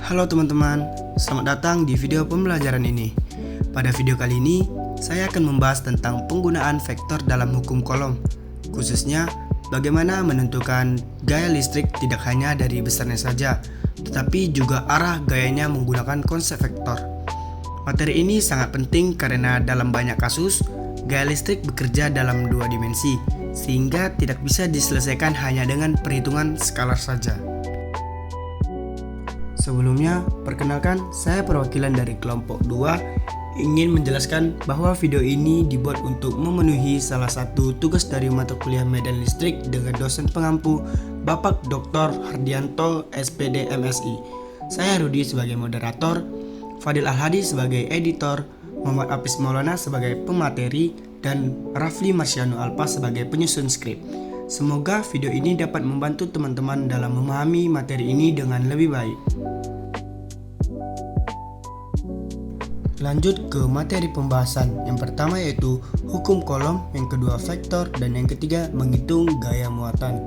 Halo teman-teman, selamat datang di video pembelajaran ini. Pada video kali ini, saya akan membahas tentang penggunaan vektor dalam hukum kolom. Khususnya, bagaimana menentukan gaya listrik tidak hanya dari besarnya saja, tetapi juga arah gayanya menggunakan konsep vektor. Materi ini sangat penting karena dalam banyak kasus, gaya listrik bekerja dalam dua dimensi, sehingga tidak bisa diselesaikan hanya dengan perhitungan skalar saja. Sebelumnya, perkenalkan, saya perwakilan dari kelompok 2 ingin menjelaskan bahwa video ini dibuat untuk memenuhi salah satu tugas dari mata kuliah Medan Listrik dengan dosen pengampu Bapak Dr. Hardianto, SPD MSI. Saya Rudi sebagai moderator, Fadil Al-Hadi sebagai editor, Muhammad Apis Maulana sebagai pemateri, dan Rafli Marsyano Alpa sebagai penyusun skrip. Semoga video ini dapat membantu teman-teman dalam memahami materi ini dengan lebih baik. Lanjut ke materi pembahasan. Yang pertama yaitu hukum kolom, yang kedua vektor, dan yang ketiga menghitung gaya muatan.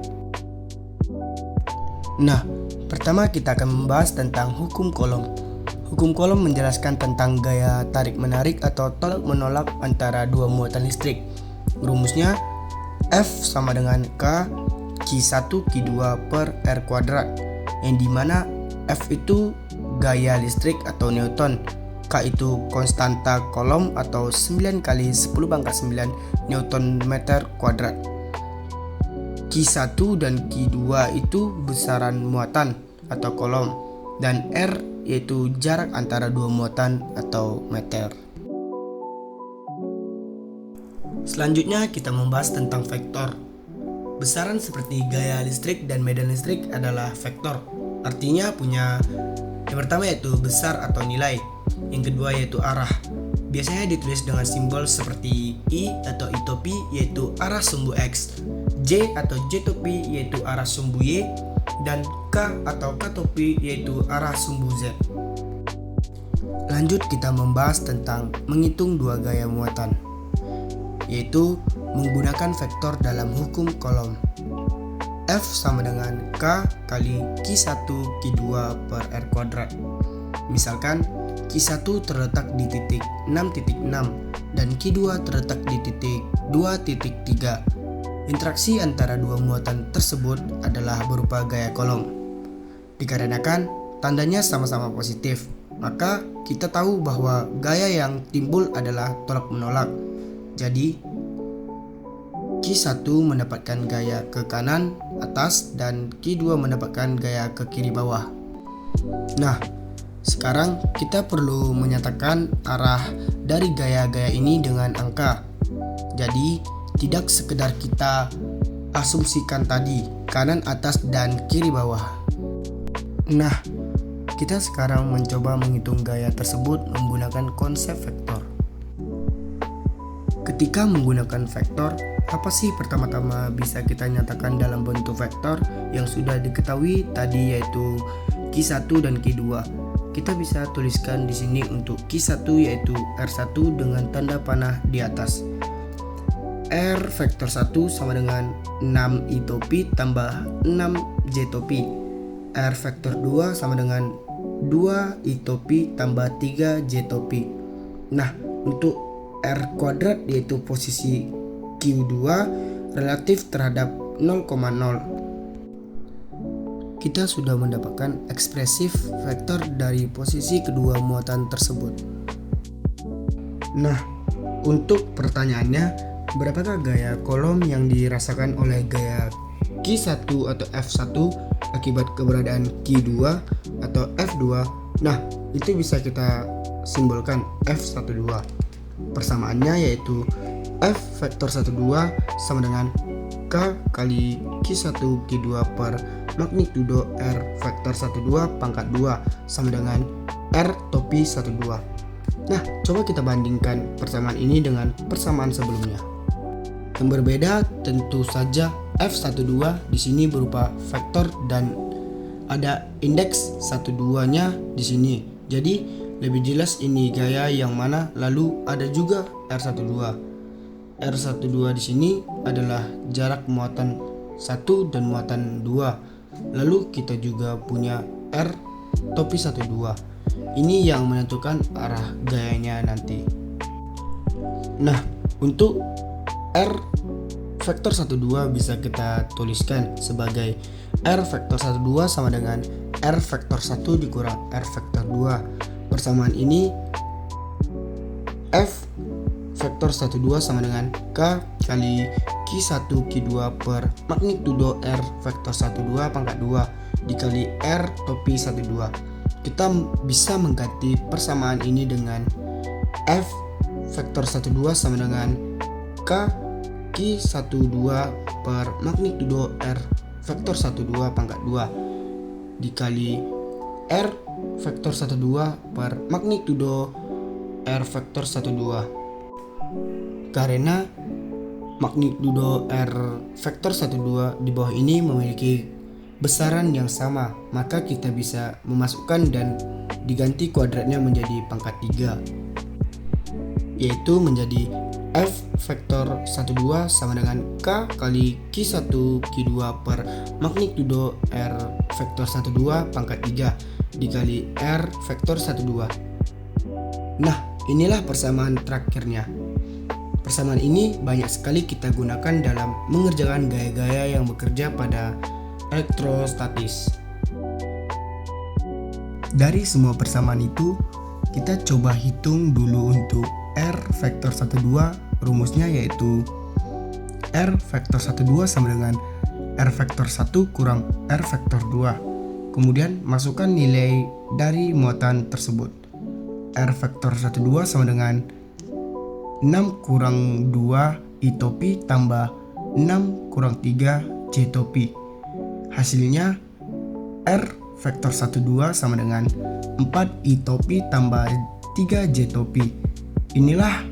Nah, pertama kita akan membahas tentang hukum kolom. Hukum kolom menjelaskan tentang gaya tarik-menarik atau tolak-menolak antara dua muatan listrik. Rumusnya F sama dengan K Q1 Q2 per R kuadrat, yang dimana F itu gaya listrik atau Newton, K itu konstanta kolom atau 9 kali 10 pangkat 9 Newton meter kuadrat. Q1 dan Q2 itu besaran muatan atau kolom, dan R yaitu jarak antara dua muatan atau meter. Selanjutnya kita membahas tentang vektor. Besaran seperti gaya listrik dan medan listrik adalah vektor. Artinya punya yang pertama yaitu besar atau nilai, yang kedua yaitu arah. Biasanya ditulis dengan simbol seperti I atau I topi yaitu arah sumbu X, J atau J topi yaitu arah sumbu Y, dan K atau K topi yaitu arah sumbu Z. Lanjut kita membahas tentang menghitung dua gaya muatan, yaitu menggunakan vektor dalam hukum kolom. F sama dengan K kali Q1 Q2 per R kuadrat. Misalkan Q1 terletak di titik 6.6 dan Q2 terletak di titik 2.3. Interaksi antara dua muatan tersebut adalah berupa gaya kolom. Dikarenakan tandanya sama-sama positif, maka kita tahu bahwa gaya yang timbul adalah tolak-menolak. Jadi Q1 mendapatkan gaya ke kanan atas dan Q2 mendapatkan gaya ke kiri bawah. Nah, sekarang kita perlu menyatakan arah dari gaya-gaya ini dengan angka. Jadi, tidak sekedar kita asumsikan tadi kanan atas dan kiri bawah. Nah, kita sekarang mencoba menghitung gaya tersebut menggunakan konsep vektor. Ketika menggunakan vektor, apa sih pertama-tama bisa kita nyatakan dalam bentuk vektor yang sudah diketahui tadi, yaitu Q1 dan Q2. Kita bisa tuliskan di sini untuk Q1 yaitu R1 dengan tanda panah di atas. R vektor 1 sama dengan 6 I topi tambah 6 J topi. R vektor 2 sama dengan 2 I topi tambah 3 J topi. Nah, untuk R kuadrat yaitu posisi Q2 relatif terhadap 0,0. Kita sudah mendapatkan ekspresif vektor dari posisi kedua muatan tersebut. Nah, untuk pertanyaannya, berapakah gaya kolom yang dirasakan oleh gaya Q1 atau F1 akibat keberadaan Q2 atau F2? Nah, itu bisa kita simbolkan F12. Persamaannya yaitu F vektor 12 sama dengan K kali Q1 Q2 per magnitudo R vektor 12 pangkat 2 sama dengan R topi 12. Nah, coba kita bandingkan persamaan ini dengan persamaan sebelumnya. Yang berbeda tentu saja F12 di sini berupa vektor dan ada indeks 12-nya di sini. Jadi lebih jelas ini gaya yang mana, lalu ada juga R12. R12 di sini adalah jarak muatan 1 dan muatan 2. Lalu kita juga punya R topi 1, 2. Ini yang menentukan arah gayanya nanti. Nah, untuk R vektor 1, 2 bisa kita tuliskan sebagai R vektor 1, 2 sama dengan R vektor 1 dikurang R vektor 2. Persamaan ini F vektor 1, 2 sama dengan K kali Q1 Q2 per magnitudo R vektor 1, 2 pangkat 2 dikali R topi 1, 2. Kita bisa mengganti persamaan ini dengan F vektor 1, 2 sama dengan K Q1 2 per magnitudo R vektor 1, 2 pangkat 2 dikali R vektor 1, 2 per magnitudo R vektor 1, 2. Karena magnitudo R vektor 1, 2 di bawah ini memiliki besaran yang sama, maka kita bisa memasukkan dan diganti kuadratnya menjadi pangkat 3, yaitu menjadi F vektor 1, 2 sama dengan K kali Q1 Q2 per magnitudo R vektor 1, 2 pangkat 3 dikali R vektor 1, 2. Nah, inilah persamaan terakhirnya. Persamaan ini banyak sekali kita gunakan dalam mengerjakan gaya-gaya yang bekerja pada elektrostatis. Dari semua persamaan itu, kita coba hitung dulu untuk R vektor 1, 2. Rumusnya yaitu R vektor 1, 2 sama dengan R vektor 1 kurang R vektor 2. Kemudian masukkan nilai dari muatan tersebut. R vektor 1, 2 sama dengan 6 kurang 2 I topi tambah 6 kurang 3 J topi. Hasilnya R vektor 1, 2 sama dengan 4 I topi tambah 3 J topi. Inilah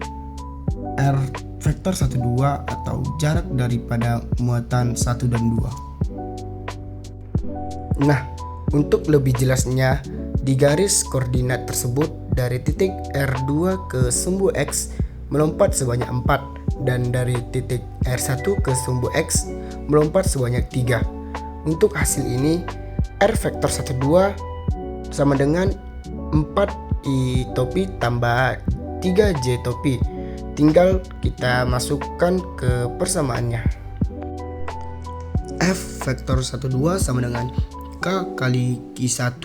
R vektor 1, 2 atau jarak daripada muatan 1 dan 2. Nah, untuk lebih jelasnya, di garis koordinat tersebut dari titik R2 ke sumbu X melompat sebanyak 4 dan dari titik R1 ke sumbu X melompat sebanyak 3. Untuk hasil ini R vektor 1, 2 sama dengan 4 I topi tambah 3 J topi. Tinggal kita masukkan ke persamaannya. F vektor 1, 2 sama dengan K kali Q1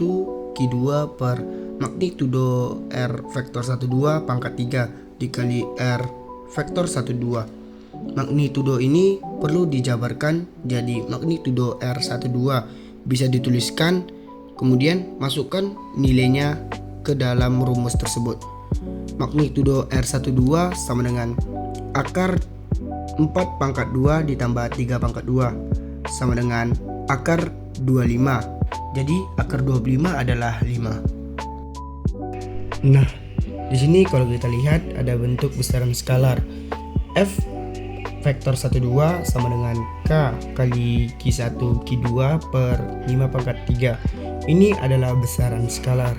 Q2 per magnitudo R vektor 1, 2 pangkat 3 dikali R vektor 1, 2. Magnitudo ini perlu dijabarkan jadi magnitudo R1, 2. Bisa dituliskan, kemudian masukkan nilainya ke dalam rumus tersebut. Magnitudo R1, 2 sama dengan akar 4 pangkat 2 ditambah 3 pangkat 2 sama dengan akar 25. Jadi akar 25 adalah 5. Nah, di sini kalau kita lihat ada bentuk besaran skalar. F vektor 1, 2 sama dengan K kali Q1 Q2 per 5 pangkat 3. Ini adalah besaran skalar.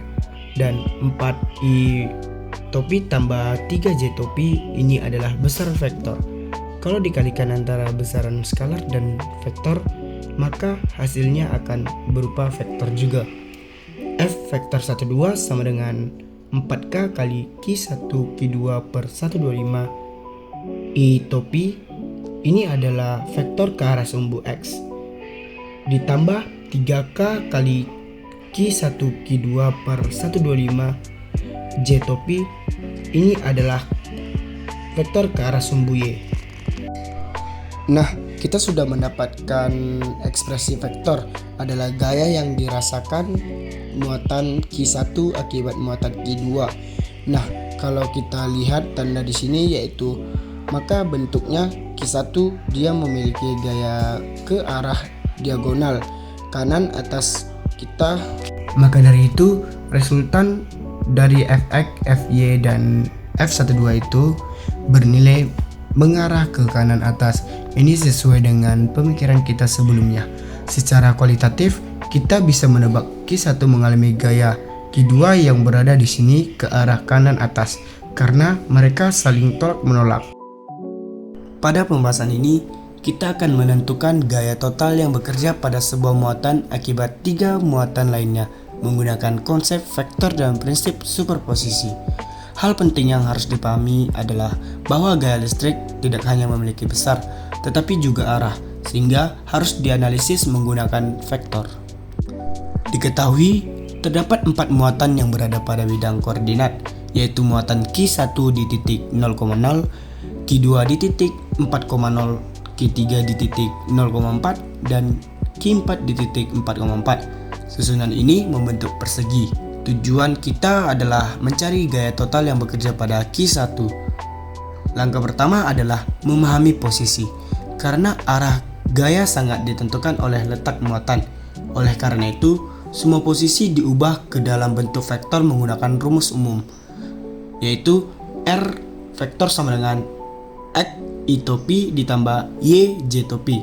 Dan 4I topi tambah 3J topi ini adalah besar vektor. Kalau dikalikan antara besaran skalar dan vektor, maka hasilnya akan berupa vektor juga. F vektor 1, 2 sama dengan 4K kali Q1 Q2 per 125 I topi. Ini adalah vektor ke arah sumbu X ditambah 3K kali Q1 Q2 per 125 J topi. Ini adalah vektor ke arah sumbu Y. Nah, kita sudah mendapatkan ekspresi vektor adalah gaya yang dirasakan muatan Q1 akibat muatan Q2. Nah, kalau kita lihat tanda di sini yaitu maka bentuknya Q1 dia memiliki gaya ke arah diagonal kanan atas kita. Maka dari itu resultan dari Fx, Fy dan F12 itu bernilai mengarah ke kanan atas. Ini sesuai dengan pemikiran kita sebelumnya. Secara kualitatif kita bisa menebak Q1 mengalami gaya Q2 yang berada di sini ke arah kanan atas karena mereka saling tolak menolak. Pada pembahasan ini, kita akan menentukan gaya total yang bekerja pada sebuah muatan akibat 3 muatan lainnya. menggunakan konsep vektor dan prinsip superposisi. Hal penting yang harus dipahami adalah bahwa gaya listrik tidak hanya memiliki besar, tetapi juga arah, sehingga harus dianalisis menggunakan vektor. Diketahui, terdapat 4 muatan yang berada pada bidang koordinat, yaitu muatan Q1 di titik 0,0, Q2 di titik 4,0, Q3 di titik 0,4, dan Q4 di titik 4,4. Susunan ini membentuk persegi. Tujuan kita adalah mencari gaya total yang bekerja pada Q1. Langkah pertama adalah memahami posisi, karena arah gaya sangat ditentukan oleh letak muatan. Oleh karena itu, semua posisi diubah ke dalam bentuk vektor menggunakan rumus umum, yaitu R vektor sama dengan X I topi ditambah Y J topi.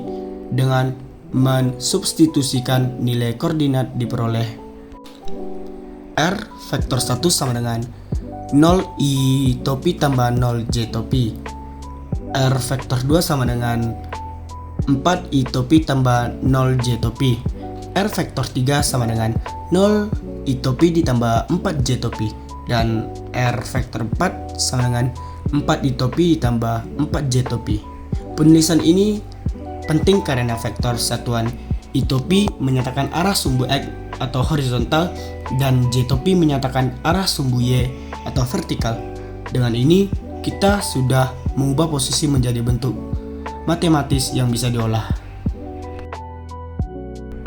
Dengan mensubstitusikan nilai koordinat diperoleh R vektor 1 sama dengan 0 I topi tambah 0 J topi. R vektor 2 sama dengan 4 I topi tambah 0 J topi. R vektor 3 sama dengan 0 I topi ditambah 4 J topi. Dan R vektor 4 sama dengan 4 I topi ditambah 4 J topi. Penulisan ini penting karena vektor satuan I topi menyatakan arah sumbu X atau horizontal dan J topi menyatakan arah sumbu Y atau vertikal. Dengan ini, kita sudah mengubah posisi menjadi bentuk matematis yang bisa diolah.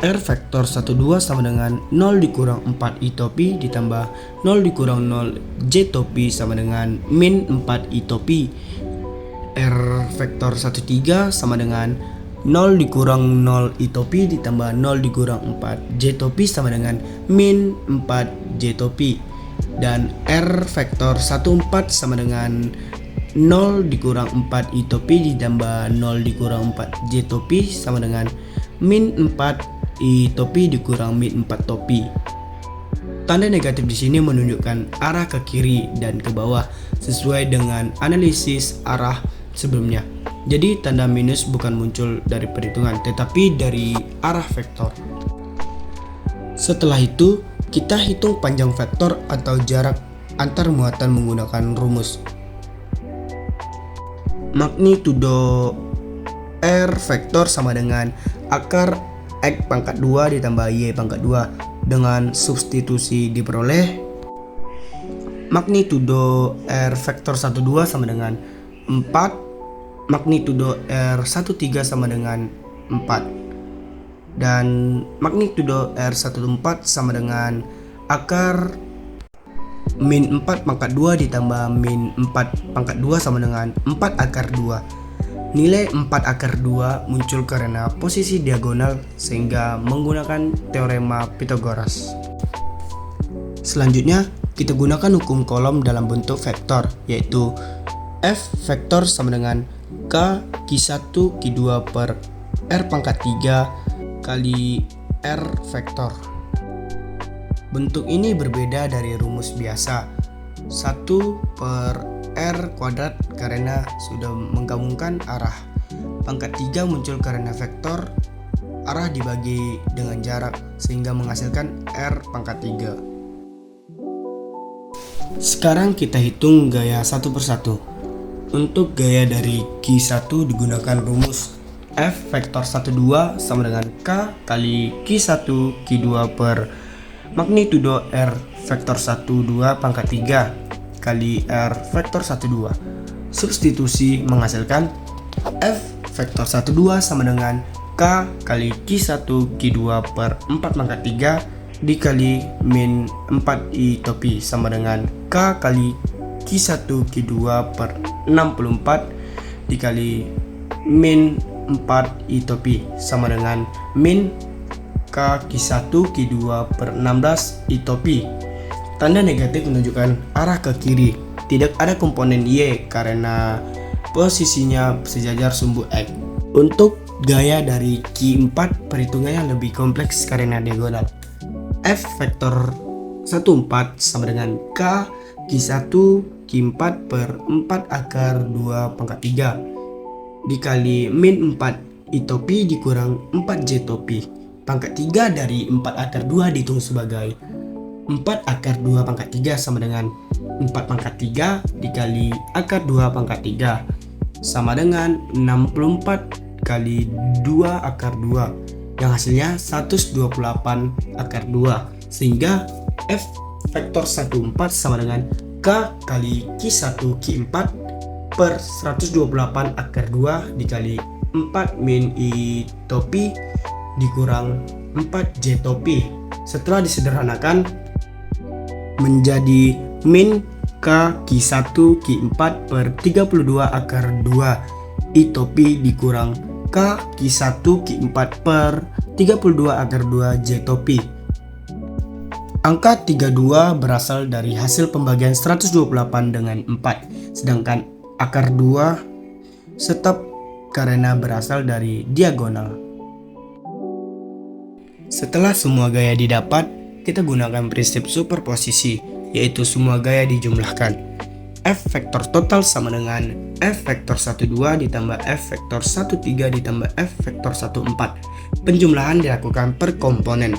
R vektor 12 sama dengan 0 dikurang 4 I topi ditambah 0 dikurang 0 J topi sama dengan min 4 I topi. R vektor 13 sama dengan 0 dikurang 0 I topi ditambah 0 dikurang 4 J topi sama dengan min 4 J topi. Dan R vektor 14 sama dengan 0 dikurang 4 I topi ditambah 0 dikurang 4 J topi sama dengan min 4 I topi dikurang min 4 topi. Tanda negatif di sini menunjukkan arah ke kiri dan ke bawah sesuai dengan analisis arah sebelumnya. Jadi tanda minus bukan muncul dari perhitungan tetapi dari arah vektor. Setelah itu, kita hitung panjang vektor atau jarak antar muatan menggunakan rumus. Magnitudo R vektor sama dengan akar X pangkat 2 ditambah Y pangkat 2. Dengan substitusi diperoleh magnitudo R vektor 12 sama dengan 4, magnitudo R13 sama dengan 4, dan magnitudo R14 sama dengan akar min 4 pangkat 2 ditambah min 4 pangkat 2 sama dengan 4 akar 2. Nilai 4 akar 2 muncul karena posisi diagonal sehingga menggunakan teorema Pythagoras. Selanjutnya, kita gunakan hukum kolom dalam bentuk vektor, yaitu F vektor sama dengan K Q1 Q2 per R pangkat 3 kali R vektor. Bentuk ini berbeda dari rumus biasa 1 per R kuadrat karena sudah menggabungkan arah. Pangkat 3 muncul karena vektor arah dibagi dengan jarak sehingga menghasilkan R pangkat 3. Sekarang kita hitung gaya satu persatu. Untuk gaya dari Q1 digunakan rumus F vektor 12 sama dengan K kali Q1 Q2 per magnitudo R vektor 12 pangkat 3 kali R vektor 12. Substitusi menghasilkan F vektor 12 sama dengan K kali Q1 Q2 per 4 pangkat 3 dikali min 4 I topi sama dengan K kali Q1 Q2 per 64 dikali min 4 I topi sama dengan min K Q1 Q2 per 16 I topi. Tanda negatif menunjukkan arah ke kiri. Tidak ada komponen Y karena posisinya sejajar sumbu X. Untuk gaya dari Q4 perhitungannya lebih kompleks karena diagonal. F vektor 14 sama dengan K Q1 Q4 per 4 akar 2 pangkat 3 dikali min 4 I topi dikurang 4 J topi. Pangkat 3 dari 4 akar 2 dihitung sebagai 4 akar 2 pangkat 3 sama dengan 4 pangkat 3 dikali akar 2 pangkat 3 sama dengan 64 kali 2 akar 2 yang hasilnya 128 akar 2, sehingga F vektor 14 sama dengan K kali Q1 Q4 per 128 akar 2 dikali 4 min I topi dikurang 4 J topi. Setelah disederhanakan menjadi min K Q1 Q4 per 32 akar 2 I topi dikurang K Q1 Q4 per 32 akar 2 J topi. Angka 32 berasal dari hasil pembagian 128 dengan 4, sedangkan akar 2 stop karena berasal dari diagonal. Setelah semua gaya didapat, kita gunakan prinsip superposisi, yaitu semua gaya dijumlahkan. F vektor total sama dengan F vektor 12 ditambah F vektor 13 ditambah F vektor 14. Penjumlahan dilakukan per komponen.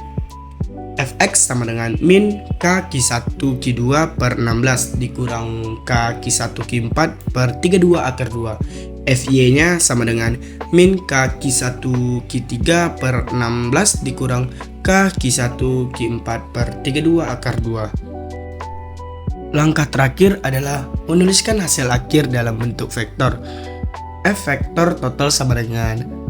Fx sama dengan min K Q1 Q2 per 16 dikurang K Q1 Q4 per 32 akar 2. Fy nya sama dengan min K Q1 Q3 per 16 dikurang K Q1 Q4 per 32 akar 2. Langkah terakhir adalah menuliskan hasil akhir dalam bentuk vektor. F vektor total sama dengan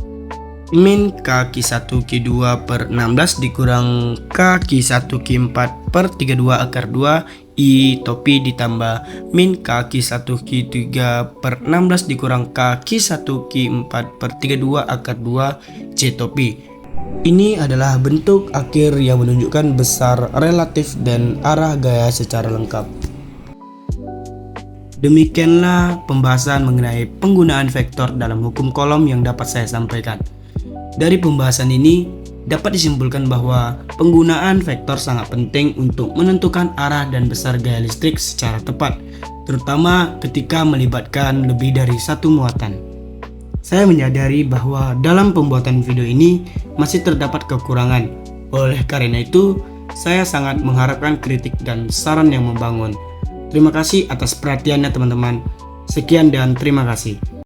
min K Q1 Q2 per 16 dikurang K Q1 Q4 per 32 akar 2 I topi ditambah min K Q1 Q3 per 16 dikurang K Q1 Q4 per 32 akar 2 J topi. Ini adalah bentuk akhir yang menunjukkan besar relatif dan arah gaya secara lengkap. Demikianlah pembahasan mengenai penggunaan vektor dalam hukum kolom yang dapat saya sampaikan. Dari pembahasan ini dapat disimpulkan bahwa penggunaan vektor sangat penting untuk menentukan arah dan besar gaya listrik secara tepat, terutama ketika melibatkan lebih dari satu muatan. Saya menyadari bahwa dalam pembuatan video ini masih terdapat kekurangan. Oleh karena itu, saya sangat mengharapkan kritik dan saran yang membangun. Terima kasih atas perhatiannya teman-teman. Sekian dan terima kasih.